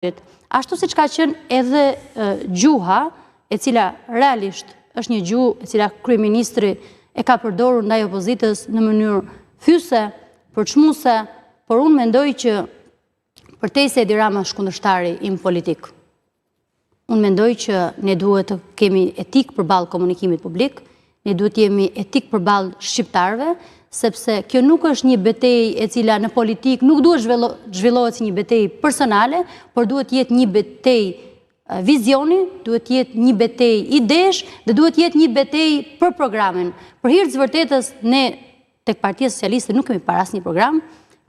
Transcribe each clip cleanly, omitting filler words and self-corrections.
Ashtu si që ka qenë edhe gjuha, e cila realisht është një gjuhë e cila kryeministri e ka përdorur ndaj opozitës në mënyrë fyse, përçmuese, por unë mendoj që përtej se Edi Rama është kundërshtari im politik. Unë mendoj që ne duhet të kemi etik përballë komunikimit publik, ne duhet të jemi etik përballë shqiptarëve, sepse kjo nuk është një betejë e cila në politik nuk duhet zhvillohet si një betejë personale, por duhet jetë një betejë vizioni, duhet jetë një betejë idesh dhe duhet jetë një betejë për programin. Për hir të vërtetës, ne tek Partia Socialiste nuk kemi parë asnjë program,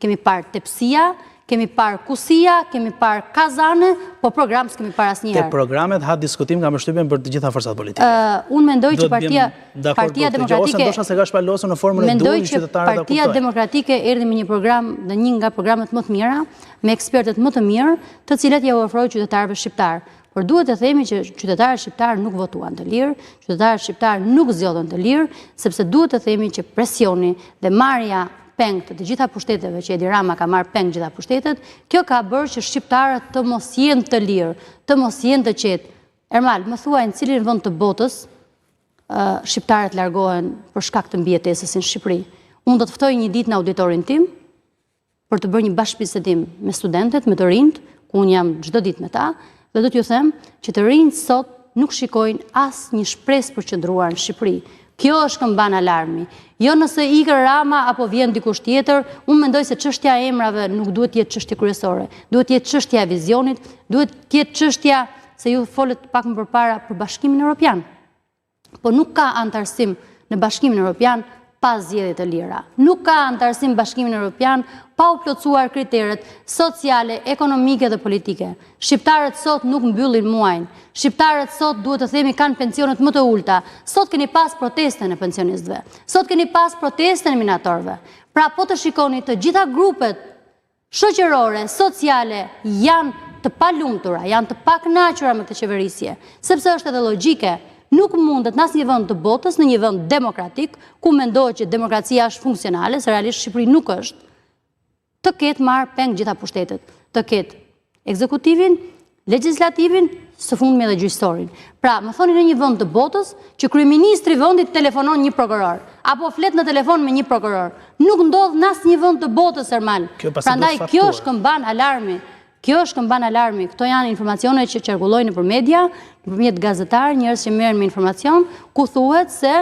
kemi parë tepsia, kemi parë kusia, kemi parë kazane, po program s'kemi parë asnjëherë. Te programet ha diskutim nga mbështetjen për të gjitha forcat politike. Unë mendoj që Partia Demokratike ose ndoshta se ka shpalosur në formën e duhur qytetarët ta kuptojnë. Partia Demokratike erdhi me një program dhe një nga programet më të mira, me ekspertët më të mirë, të cilat ja ofroi qytetarëve shqiptar. Por duhet të themi që qytetarët shqiptar nuk votuan të lirë, qytetarët shqiptar nuk zgjodhen të lirë, sepse duhet të themi që presioni dhe marrja peng të gjitha pushteteve që Edi Rama ka marrë peng gjitha pushtetet, kjo ka bërë që shqiptarët të mos jenë të lirë, të mos jenë të qetë. Ermal, më thuaj në cilin vend të botës shqiptarët largohen për shkak të mbijetesës në Shqipëri. Unë do të ftoj një ditë në auditorin tim për të bërë një bashkëbisedim me studentët, me të rinjt, ku unë jam çdo ditë me ta, dhe do t'ju them që të rinjt sot nuk shikojnë asnjë shpresë për qëndruar në Shqipëri. Kjo është këmban alarmi. Jo nëse ikër Rama apo vjen dikush tjetër, unë mendoj se çështja e emrave nuk duhet të jetë çështje kryesore. Duhet të jetë çështja e vizionit, duhet të jetë çështja se ju folët pak më përpara për Bashkimin Evropian. Po nuk ka antarësim në Bashkimin Evropian pa zgjedhje të lira. Nuk ka antarësim Bashkimin Evropian pa u plotësuar kriteret sociale, ekonomike dhe politike. Shqiptarët sot nuk mbyllin muajin. Shqiptarët sot duhet të themi kanë pensionet më të ulta. Sot keni pas protestën e pensionistëve. Sot keni pas protestën e minatorëve. Pra po të shikoni të gjitha grupet shoqërore, sociale janë të palumtura, janë të pakënaqura me këtë qeverisje, sepse është edhe logjike. Nuk mundet në asnjë vend të botës, në një vend demokratik, ku mendohet që demokracia është funksionale, se realisht Shqipëri nuk është, të ketë marrë peng gjitha pushtetet, të ketë ekzekutivin, legjislativin, së fundmi edhe gjyqësorin. Pra, më thoni në një vend të botës që kryeministri vendit telefonon një prokuror, apo flet në telefon me një prokuror. Nuk ndodh në asnjë vend të botës, Ermal. Prandaj kjo është këmban alarmi. Kjo është këmban alarmi. Këto janë informacione që qarkullojnë nëpër media, nëpërmjet gazetarë, njerëz që merren me informacion, ku thuhet se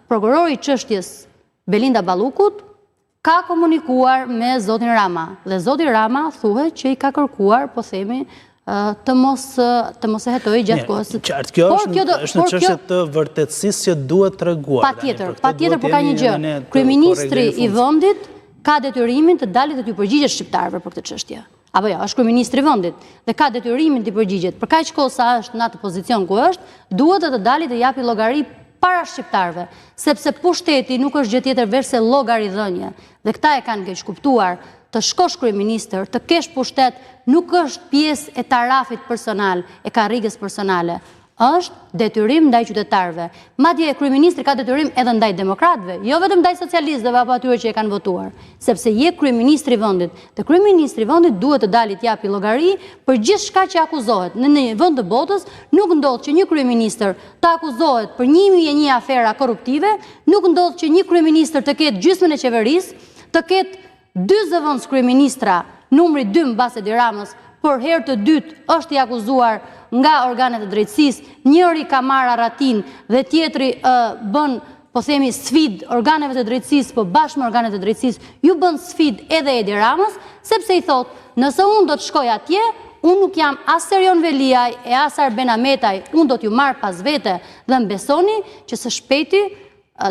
prokurori i çështjes Belinda Ballukut ka komunikuar me zotin Rama. Dhe zoti Rama thuhet që i ka kërkuar, po themi, të mos e hetojë gjatë kohës. Qartë, kjo është në çështje të vërtetësisë që duhet treguar. Patjetër, por ka një gjë. Kryeministri i vendit ka detyrimin të dalë dhe t'ju përgjigjet shqiptarëve për këtë çështje. Apo jo, është kryeministri i vendit dhe ka detyrimin të përgjigjet. Për kaq kohë sa është në atë pozicion ku është, duhet të dalë të japi llogari para shqiptarëve, sepse pushteti nuk është gjë tjetër veç se llogaridhënie. Dhe këta e kanë keq kuptuar. Të shkosh kryeministër, të kesh pushtet, nuk është pjesë e tarafit personal, e karrigës personale. Është detyrim ndaj qytetarëve. Madje kryeministri ka detyrim edhe ndaj demokratëve, jo vetëm ndaj socialistëve apo atyre që e kanë votuar, sepse je kryeministri i vendit. Dhe kryeministri i vendit duhet të dalë të japi llogari për gjithçka që akuzohet. Në një vend të botës nuk ndodh që një kryeministër të akuzohet për 1001 afera korruptive, nuk ndodh që një kryeministër të ketë gjysmën e qeverisë, të ketë 2 zëvendës kryeministra, numri 2 mbas Edi Ramës, por herë të dytë është i akuzuar nga organet e drejtësisë, njëri ka marrë aratin dhe tjetri bën, po themi, sfid organeve të drejtësisë, po bashkë me organet e drejtësisë, ju bën sfid edhe Edi Ramës, sepse i thot, nëse unë do të shkoj atje, unë nuk jam as Serion Veliaj e as Arben Ametaj, unë do t'ju marr pas vete dhe më besoni që së shpejti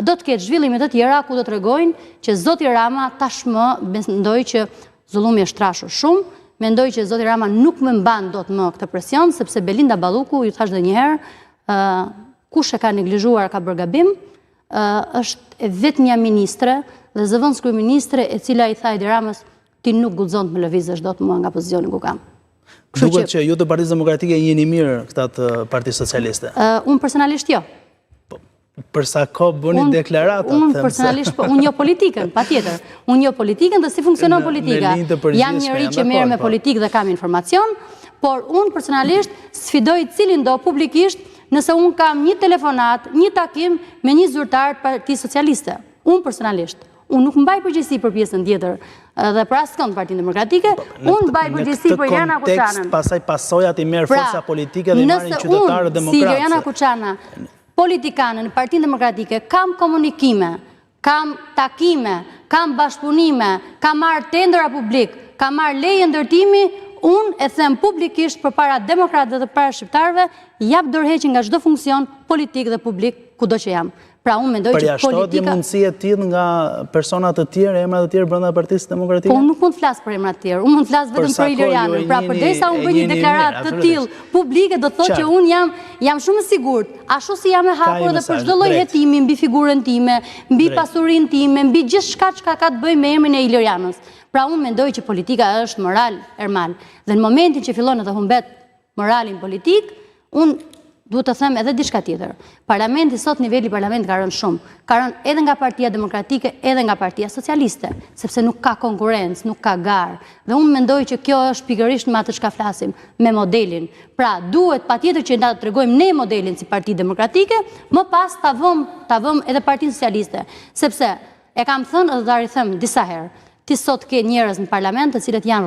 do të ketë zhvillime të tjera ku do të tregojnë që zoti Rama tashmë mendoj që zullumi është trashur shumë. Mendoj që zoti Rama nuk më mban dot më këtë presion, sepse Belinda Balluku, ju thash edhe një herë, kush e ka neglizhuar ka bërë gabim, është vetmja ministre dhe zëvendës kryeministre e cila i tha Edi Ramës, ti nuk guxon të më lëvizësh dot më nga pozicioni ku kam. Duket që ju të Partisë Demokratike jeni mirë këta të Partisë Socialiste. Unë personalisht jo. Për sa kohë bëni deklarata? Unë personalisht, unë jo politikën, patjetër. Unë jo politikën dhe si funksionon politika. Jam njëri që merr me politikë dhe kam informacion, por unë personalisht sfidoj cilin do publikisht nëse unë kam një telefonat, një takim me një zyrtar të Partisë Socialiste. Unë personalisht. Unë nuk mbaj përgjegjësi për pjesën tjetër dhe për asnjë Partinë Demokratike, unë mbaj përgjegjësi për Iljana Kuçanën. Në këtë kontekst, pasaj pasojat i merr forca politike dhe i marrin qytetarët demokratë. Si Iljana Kuçana, politikanë në Partinë Demokratike, kam komunikime, kam takime, kam bashkëpunime, kam marrë tendera publik, kam marrë leje ndërtimi, unë e them publikisht përpara demokratëve dhe para shqiptarëve, jap dorëheqje nga çdo funksion politik dhe publik kudo që jam. Pra unë mendoj që politika... Përjashtohet një mundësi e tillë nga persona të tjerë, emra të tjerë brenda Partisë Demokratike? Po unë nuk mund të flas për emra të tjerë, unë mund të flas vetëm për Ilirianën. Pra përdesa unë bëj një deklaratë të tillë publike, do të thotë që unë jam shumë e sigurt, ashtu si jam e hapur edhe për çdo lloj hetimi mbi figurën time, mbi pasurinë time, mbi gjithçka që ka të bëjë me emrin e Ilirianës. Pra unë mendoj që politika është moral, Ermal. Dhe në momentin që fillon të humbet moralin politik, unë duhet të them edhe diçka tjetër. Parlamenti sot, niveli parlamentit ka rënë shumë. Ka rënë edhe nga Partia Demokratike, edhe nga Partia Socialiste, sepse nuk ka konkurrencë, nuk ka garë. Dhe unë mendoj që kjo është pikërisht me atë çka flasim, me modelin. Pra, duhet patjetër që na tregojmë ne modelin si Parti Demokratike, më pas ta vëm edhe Partinë Socialiste, sepse e kam thënë edhe ta rikthem disa herë. Ti sot ke njerëz në parlament të cilët janë